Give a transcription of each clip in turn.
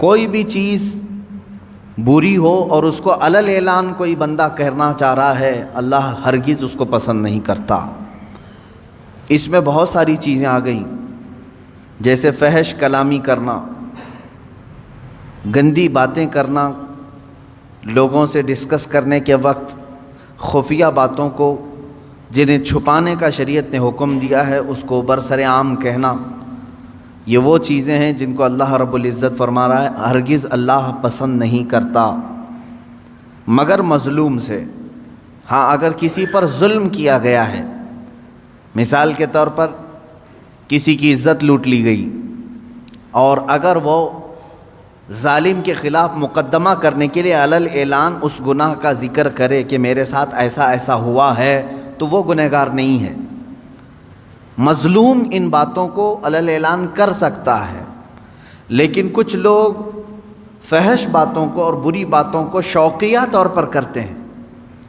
کوئی بھی چیز بری ہو اور اس کو علل اعلان کوئی بندہ کہنا چاہ رہا ہے، اللہ ہرگز اس کو پسند نہیں کرتا۔ اس میں بہت ساری چیزیں آ گئیں، جیسے فحش کلامی کرنا، گندی باتیں کرنا، لوگوں سے ڈسکس کرنے کے وقت خفیہ باتوں کو جنہیں چھپانے کا شریعت نے حکم دیا ہے اس کو برسر عام کہنا، یہ وہ چیزیں ہیں جن کو اللہ رب العزت فرما رہا ہے ہرگز اللہ پسند نہیں کرتا مگر مظلوم سے۔ ہاں، اگر کسی پر ظلم کیا گیا ہے، مثال کے طور پر کسی کی عزت لوٹ لی گئی، اور اگر وہ ظالم کے خلاف مقدمہ کرنے کے لیے علل اعلان اس گناہ کا ذکر کرے کہ میرے ساتھ ایسا ایسا ہوا ہے، تو وہ گنہگار نہیں ہے۔ مظلوم ان باتوں کو علل اعلان کر سکتا ہے، لیکن کچھ لوگ فحش باتوں کو اور بری باتوں کو شوقیہ طور پر کرتے ہیں،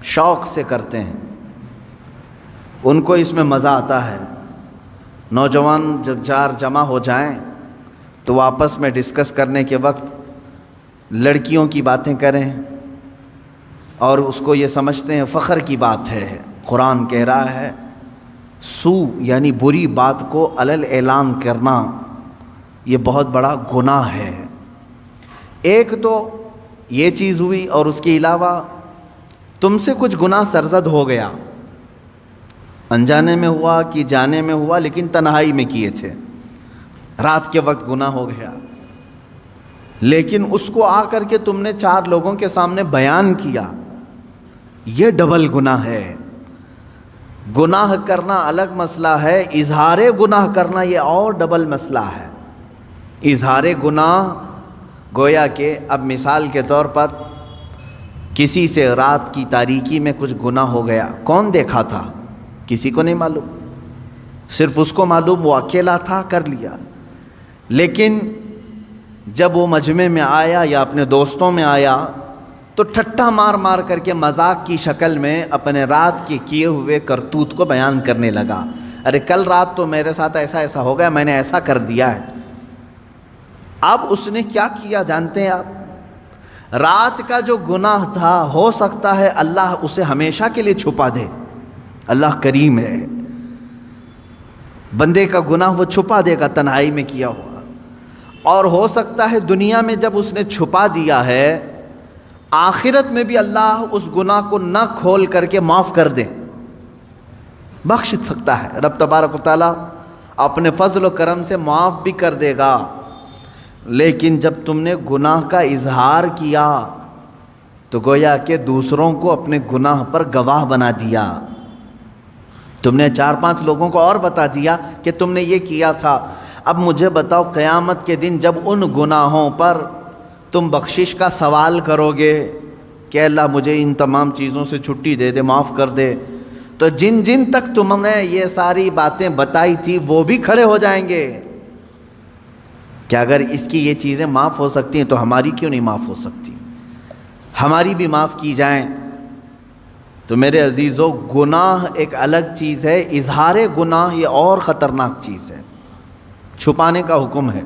شوق سے کرتے ہیں، ان کو اس میں مزہ آتا ہے۔ نوجوان جب چار جمع ہو جائیں تو وہ آپس میں ڈسکس کرنے کے وقت لڑکیوں کی باتیں کریں اور اس کو یہ سمجھتے ہیں فخر کی بات ہے۔ قرآن کہہ رہا ہے سو یعنی بری بات کو علل اعلان کرنا یہ بہت بڑا گناہ ہے۔ ایک تو یہ چیز ہوئی، اور اس کے علاوہ تم سے کچھ گناہ سرزد ہو گیا، انجانے میں ہوا کہ جانے میں ہوا، لیکن تنہائی میں کیے تھے، رات کے وقت گناہ ہو گیا، لیکن اس کو آ کر کے تم نے 4 لوگوں کے سامنے بیان کیا، یہ ڈبل گناہ ہے۔ گناہ کرنا الگ مسئلہ ہے، اظہار گناہ کرنا یہ اور ڈبل مسئلہ ہے۔ اظہار گناہ گویا کہ اب مثال کے طور پر کسی سے رات کی تاریکی میں کچھ گناہ ہو گیا، کون دیکھا تھا؟ کسی کو نہیں معلوم، صرف اس کو معلوم، وہ اکیلا تھا، کر لیا۔ لیکن جب وہ مجمع میں آیا یا اپنے دوستوں میں آیا تو ٹھٹا مار مار کر کے مذاق کی شکل میں اپنے رات کے کیے ہوئے کرتوت کو بیان کرنے لگا، ارے کل رات تو میرے ساتھ ایسا ایسا ہو گیا، میں نے ایسا کر دیا ہے۔ اب اس نے کیا کیا جانتے ہیں آپ؟ رات کا جو گناہ تھا ہو سکتا ہے اللہ اسے ہمیشہ کے لیے چھپا دے، اللہ کریم ہے، بندے کا گناہ وہ چھپا دے گا تنہائی میں کیا ہوا، اور ہو سکتا ہے دنیا میں جب اس نے چھپا دیا ہے آخرت میں بھی اللہ اس گناہ کو نہ کھول کر کے معاف کر دے، بخش سکتا ہے۔ رب تبارک و تعالیٰ اپنے فضل و کرم سے معاف بھی کر دے گا، لیکن جب تم نے گناہ کا اظہار کیا تو گویا کہ دوسروں کو اپنے گناہ پر گواہ بنا دیا، تم نے 4-5 لوگوں کو اور بتا دیا کہ تم نے یہ کیا تھا۔ اب مجھے بتاؤ قیامت کے دن جب ان گناہوں پر تم بخشش کا سوال کرو گے کہ اللہ مجھے ان تمام چیزوں سے چھٹی دے دے، معاف کر دے، تو جن جن تک تم نے یہ ساری باتیں بتائی تھی وہ بھی کھڑے ہو جائیں گے کہ اگر اس کی یہ چیزیں معاف ہو سکتی ہیں تو ہماری کیوں نہیں معاف ہو سکتی، ہماری بھی معاف کی جائیں۔ تو میرے عزیزو، گناہ ایک الگ چیز ہے، اظہار گناہ یہ اور خطرناک چیز ہے، چھپانے کا حکم ہے۔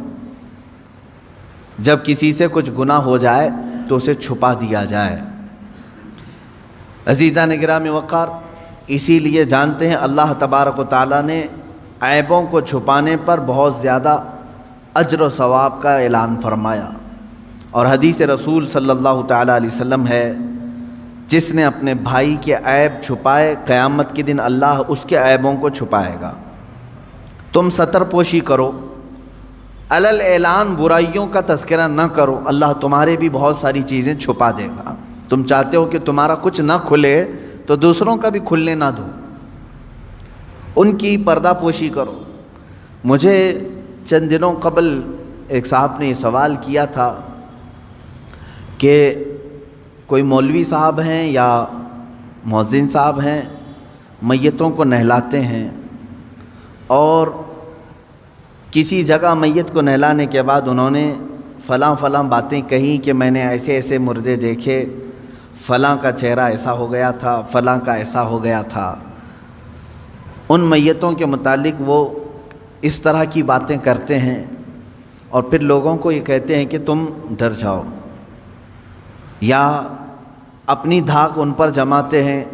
جب کسی سے کچھ گناہ ہو جائے تو اسے چھپا دیا جائے۔ عزیزان گرامی وقار، اسی لیے جانتے ہیں اللہ تبارک و تعالیٰ نے عیبوں کو چھپانے پر بہت زیادہ اجر و ثواب کا اعلان فرمایا، اور حدیث رسول صلی اللہ تعالیٰ علیہ وسلم ہے جس نے اپنے بھائی کے عیب چھپائے قیامت کے دن اللہ اس کے عیبوں کو چھپائے گا۔ تم ستر پوشی کرو، علل اعلان برائیوں کا تذکرہ نہ کرو، اللہ تمہارے بھی بہت ساری چیزیں چھپا دے گا۔ تم چاہتے ہو کہ تمہارا کچھ نہ کھلے تو دوسروں کا بھی کھلنے نہ دو، ان کی پردہ پوشی کرو۔ مجھے چند دنوں قبل ایک صاحب نے یہ سوال کیا تھا کہ کوئی مولوی صاحب ہیں یا مؤذن صاحب ہیں میتوں کو نہلاتے ہیں، اور کسی جگہ میت کو نہلانے کے بعد انہوں نے فلاں فلاں باتیں کہیں کہ میں نے ایسے ایسے مردے دیکھے، فلاں کا چہرہ ایسا ہو گیا تھا، فلاں کا ایسا ہو گیا تھا۔ ان میتوں کے متعلق وہ اس طرح کی باتیں کرتے ہیں، اور پھر لوگوں کو یہ کہتے ہیں کہ تم ڈر جاؤ، یا اپنی دھاک ان پر جماتے ہیں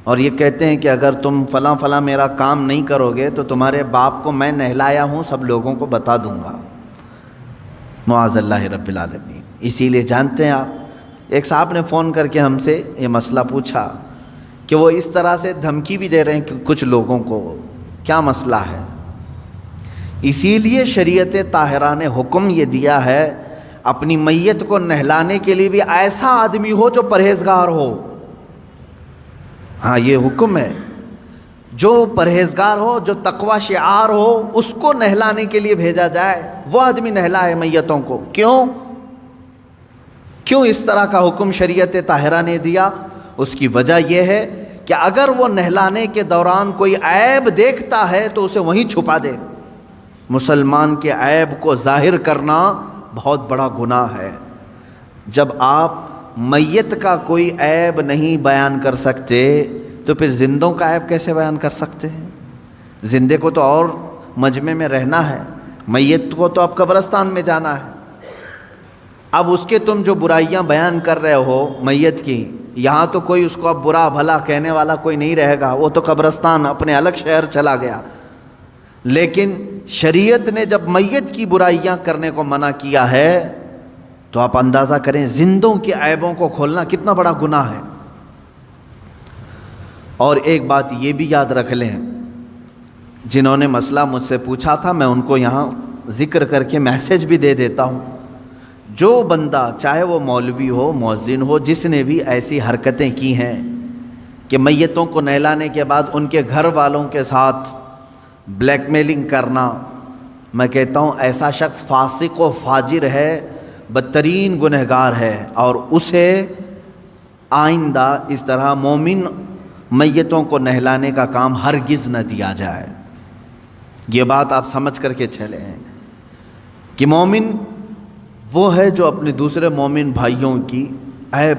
اور یہ کہتے ہیں کہ اگر تم فلاں فلاں میرا کام نہیں کرو گے تو تمہارے باپ کو میں نہلایا ہوں سب لوگوں کو بتا دوں گا، معاذ اللہ رب العالمین۔ اسی لیے جانتے ہیں آپ، ایک صاحب نے فون کر کے ہم سے یہ مسئلہ پوچھا کہ وہ اس طرح سے دھمکی بھی دے رہے ہیں کہ کچھ لوگوں کو، کیا مسئلہ ہے؟ اسی لیے شریعت طاہرہ نے حکم یہ دیا ہے اپنی میت کو نہلانے کے لیے بھی ایسا آدمی ہو جو پرہیزگار ہو۔ ہاں یہ حکم ہے، جو پرہیزگار ہو، جو تقوی شعار ہو، اس کو نہلانے کے لیے بھیجا جائے، وہ آدمی نہلائے میتوں کو۔ کیوں اس طرح کا حکم شریعت طاہرہ نے دیا؟ اس کی وجہ یہ ہے کہ اگر وہ نہلانے کے دوران کوئی عیب دیکھتا ہے تو اسے وہیں چھپا دے۔ مسلمان کے عیب کو ظاہر کرنا بہت بڑا گناہ ہے۔ جب آپ میت کا کوئی عیب نہیں بیان کر سکتے تو پھر زندوں کا عیب کیسے بیان کر سکتے ہیں؟ زندے کو تو اور مجمع میں رہنا ہے، میت کو تو اب قبرستان میں جانا ہے۔ اب اس کے تم جو برائیاں بیان کر رہے ہو میت کی، یہاں تو کوئی اس کو اب برا بھلا کہنے والا کوئی نہیں رہے گا، وہ تو قبرستان اپنے الگ شہر چلا گیا۔ لیکن شریعت نے جب میت کی برائیاں کرنے کو منع کیا ہے تو آپ اندازہ کریں زندوں کے عیبوں کو کھولنا کتنا بڑا گناہ ہے۔ اور ایک بات یہ بھی یاد رکھ لیں، جنہوں نے مسئلہ مجھ سے پوچھا تھا میں ان کو یہاں ذکر کر کے میسج بھی دے دیتا ہوں، جو بندہ چاہے وہ مولوی ہو، مؤذن ہو، جس نے بھی ایسی حرکتیں کی ہیں کہ میتوں کو نہلانے کے بعد ان کے گھر والوں کے ساتھ بلیک میلنگ کرنا، میں کہتا ہوں ایسا شخص فاسق و فاجر ہے، بدترین گنہگار ہے، اور اسے آئندہ اس طرح مومن میتوں کو نہلانے کا کام ہرگز نہ دیا جائے۔ یہ بات آپ سمجھ کر کے چلے ہیں کہ مومن وہ ہے جو اپنے دوسرے مومن بھائیوں کی عیب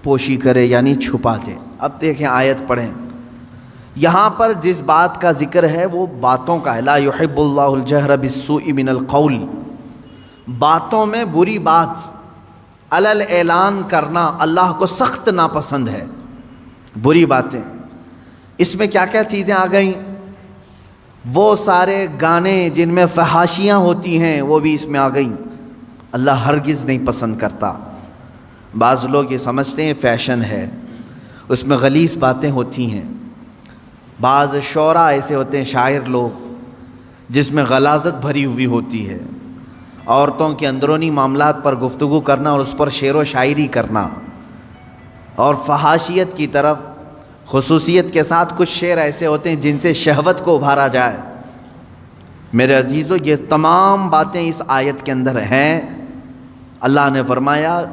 پوشی کرے، یعنی چھپا دے۔ اب دیکھیں آیت پڑھیں، یہاں پر جس بات کا ذکر ہے وہ باتوں کا ہے، لا يحب اللہ الجہر بالسوء من القول، باتوں میں بری بات علل اعلان کرنا اللہ کو سخت ناپسند ہے۔ بری باتیں، اس میں کیا کیا چیزیں آ گئیں؟ وہ سارے گانے جن میں فحاشیاں ہوتی ہیں وہ بھی اس میں آ گئیں، اللہ ہرگز نہیں پسند کرتا۔ بعض لوگ یہ سمجھتے ہیں فیشن ہے، اس میں غلیظ باتیں ہوتی ہیں۔ بعض شعراء ایسے ہوتے ہیں، شاعر لوگ، جس میں غلاظت بھری ہوئی ہوتی ہے، عورتوں کے اندرونی معاملات پر گفتگو کرنا اور اس پر شعر و شاعری کرنا، اور فحاشیت کی طرف خصوصیت کے ساتھ کچھ شعر ایسے ہوتے ہیں جن سے شہوت کو ابھارا جائے۔ میرے عزیزو، یہ تمام باتیں اس آیت کے اندر ہیں۔ اللہ نے فرمایا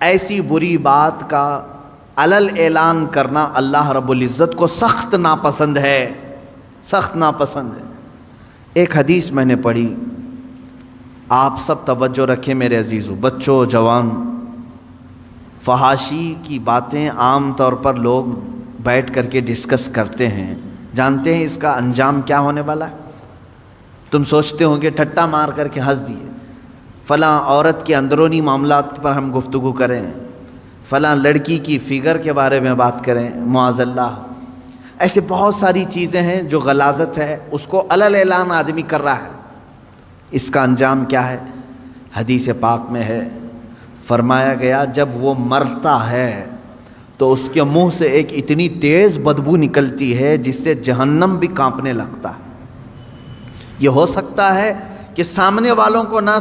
ایسی بری بات کا علل اعلان کرنا اللہ رب العزت کو سخت ناپسند ہے، سخت ناپسند ہے۔ ایک حدیث میں نے پڑھی، آپ سب توجہ رکھیں میرے عزیزو، بچوں، جوان۔ فحاشی کی باتیں عام طور پر لوگ بیٹھ کر کے ڈسکس کرتے ہیں، جانتے ہیں اس کا انجام کیا ہونے والا ہے؟ تم سوچتے ہوں گے ٹھٹا مار کر کے ہنس دیے، فلاں عورت کے اندرونی معاملات پر ہم گفتگو کریں، فلاں لڑکی کی فگر کے بارے میں بات کریں، معاذ اللہ۔ ایسے بہت ساری چیزیں ہیں جو غلاظت ہے، اس کو علل اعلان آدمی کر رہا ہے۔ اس کا انجام کیا ہے؟ حدیث پاک میں ہے، فرمایا گیا جب وہ مرتا ہے تو اس کے منہ سے ایک اتنی تیز بدبو نکلتی ہے جس سے جہنم بھی کانپنے لگتا ہے۔ یہ ہو سکتا ہے کہ سامنے والوں کو نہ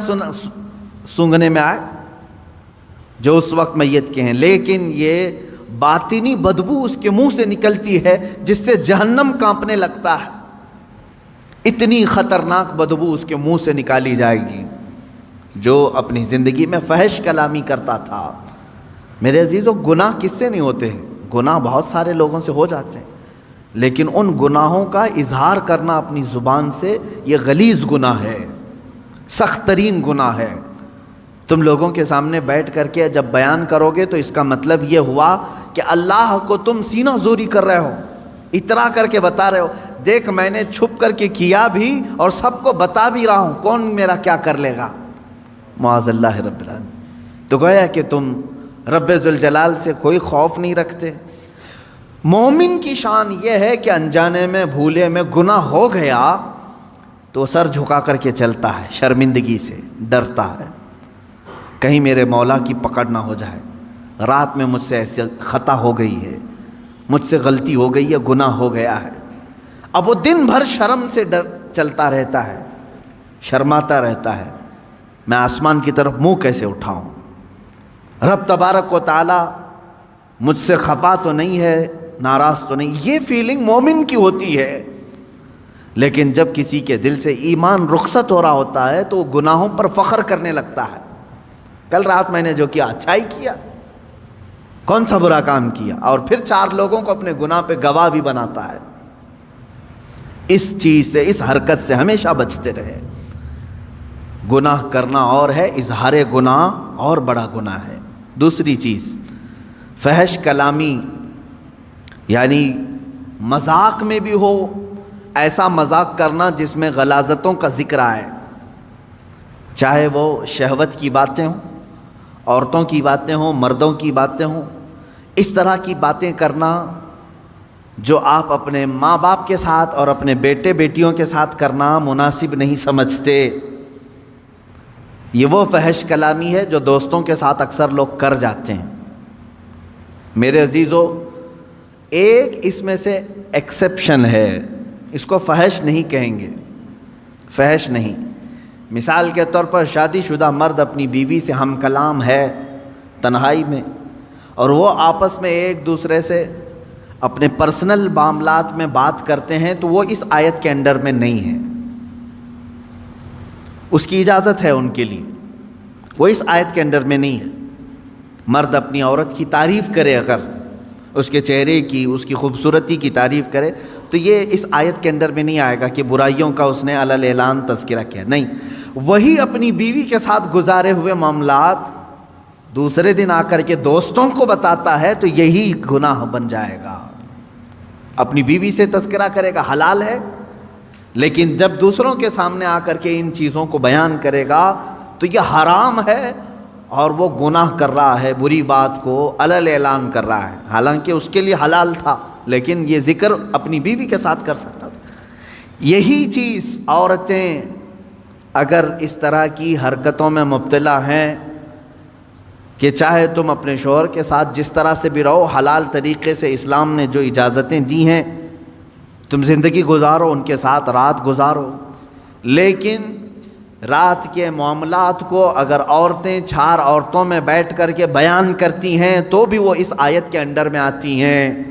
سونگھنے میں آئے جو اس وقت میت کے ہیں، لیکن یہ باطنی بدبو اس کے منہ سے نکلتی ہے جس سے جہنم کانپنے لگتا ہے۔ اتنی خطرناک بدبو اس کے منہ سے نکالی جائے گی۔ جو اپنی زندگی میں فحش کلامی کرتا تھا، میرے عزیزو، گناہ کس سے نہیں ہوتے ہیں؟ گناہ بہت سارے لوگوں سے ہو جاتے ہیں، لیکن ان گناہوں کا اظہار کرنا اپنی زبان سے یہ غلیظ گناہ ہے، سخت ترین گناہ ہے۔ تم لوگوں کے سامنے بیٹھ کر کے جب بیان کرو گے تو اس کا مطلب یہ ہوا کہ اللہ کو تم سینہ زوری کر رہے ہو، اترا کر کے بتا رہے ہو، دیکھ میں نے چھپ کر کے کیا بھی اور سب کو بتا بھی رہا ہوں، کون میرا کیا کر لے گا؟ معاذ اللہ رب العالمین۔ تو گویا کہ تم رب ذوالجلال سے کوئی خوف نہیں رکھتے۔ مومن کی شان یہ ہے کہ انجانے میں بھولے میں گناہ ہو گیا تو سر جھکا کر کے چلتا ہے، شرمندگی سے ڈرتا ہے، کہیں میرے مولا کی پکڑ نہ ہو جائے، رات میں مجھ سے ایسے خطا ہو گئی ہے، مجھ سے غلطی ہو گئی ہے، گناہ ہو گیا ہے۔ اب وہ دن بھر شرم سے چلتا رہتا ہے، شرماتا رہتا ہے، میں آسمان کی طرف منہ کیسے اٹھاؤں، رب تبارک و تعالی مجھ سے خفا تو نہیں ہے، ناراض تو نہیں۔ یہ فیلنگ مومن کی ہوتی ہے۔ لیکن جب کسی کے دل سے ایمان رخصت ہو رہا ہوتا ہے تو وہ گناہوں پر فخر کرنے لگتا ہے، کل رات میں نے جو کیا اچھا ہی کیا، کون سا برا کام کیا، اور پھر 4 لوگوں کو اپنے گناہ پہ گواہ بھی بناتا ہے۔ اس چیز سے، اس حرکت سے ہمیشہ بچتے رہے۔ گناہ کرنا اور ہے، اظہار گناہ اور بڑا گناہ ہے۔ دوسری چیز فحش کلامی، یعنی مذاق میں بھی ہو، ایسا مذاق کرنا جس میں غلاظتوں کا ذکر آئے، چاہے وہ شہوت کی باتیں ہوں، عورتوں کی باتیں ہوں، مردوں کی باتیں ہوں، اس طرح کی باتیں کرنا جو آپ اپنے ماں باپ کے ساتھ اور اپنے بیٹے بیٹیوں کے ساتھ کرنا مناسب نہیں سمجھتے۔ یہ وہ فحش کلامی ہے جو دوستوں کے ساتھ اکثر لوگ کر جاتے ہیں۔ میرے عزیزو، ایک اس میں سے ایکسیپشن ہے، اس کو فحش نہیں کہیں گے، فحش نہیں۔ مثال کے طور پر شادی شدہ مرد اپنی بیوی سے ہم کلام ہے تنہائی میں، اور وہ آپس میں ایک دوسرے سے اپنے پرسنل معاملات میں بات کرتے ہیں، تو وہ اس آیت کے انڈر میں نہیں ہے، اس کی اجازت ہے ان کے لیے، وہ اس آیت کے انڈر میں نہیں ہے۔ مرد اپنی عورت کی تعریف کرے، اگر اس کے چہرے کی، اس کی خوبصورتی کی تعریف کرے، تو یہ اس آیت کے اندر میں نہیں آئے گا کہ برائیوں کا اس نے علی اعلان تذکرہ کیا، نہیں۔ وہی اپنی بیوی کے ساتھ گزارے ہوئے معاملات دوسرے دن آ کر کے دوستوں کو بتاتا ہے تو یہی گناہ بن جائے گا۔ اپنی بیوی سے تذکرہ کرے گا، حلال ہے، لیکن جب دوسروں کے سامنے آ کر کے ان چیزوں کو بیان کرے گا تو یہ حرام ہے، اور وہ گناہ کر رہا ہے، بری بات کو علی اعلان کر رہا ہے، حالانکہ اس کے لیے حلال تھا، لیکن یہ ذکر اپنی بیوی کے ساتھ کر سکتا تھا۔ یہی چیز عورتیں اگر اس طرح کی حرکتوں میں مبتلا ہیں کہ چاہے تم اپنے شوہر کے ساتھ جس طرح سے بھی رہو، حلال طریقے سے اسلام نے جو اجازتیں دی ہیں تم زندگی گزارو، ان کے ساتھ رات گزارو، لیکن رات کے معاملات کو اگر عورتیں 4 عورتوں میں بیٹھ کر کے بیان کرتی ہیں تو بھی وہ اس آیت کے انڈر میں آتی ہیں۔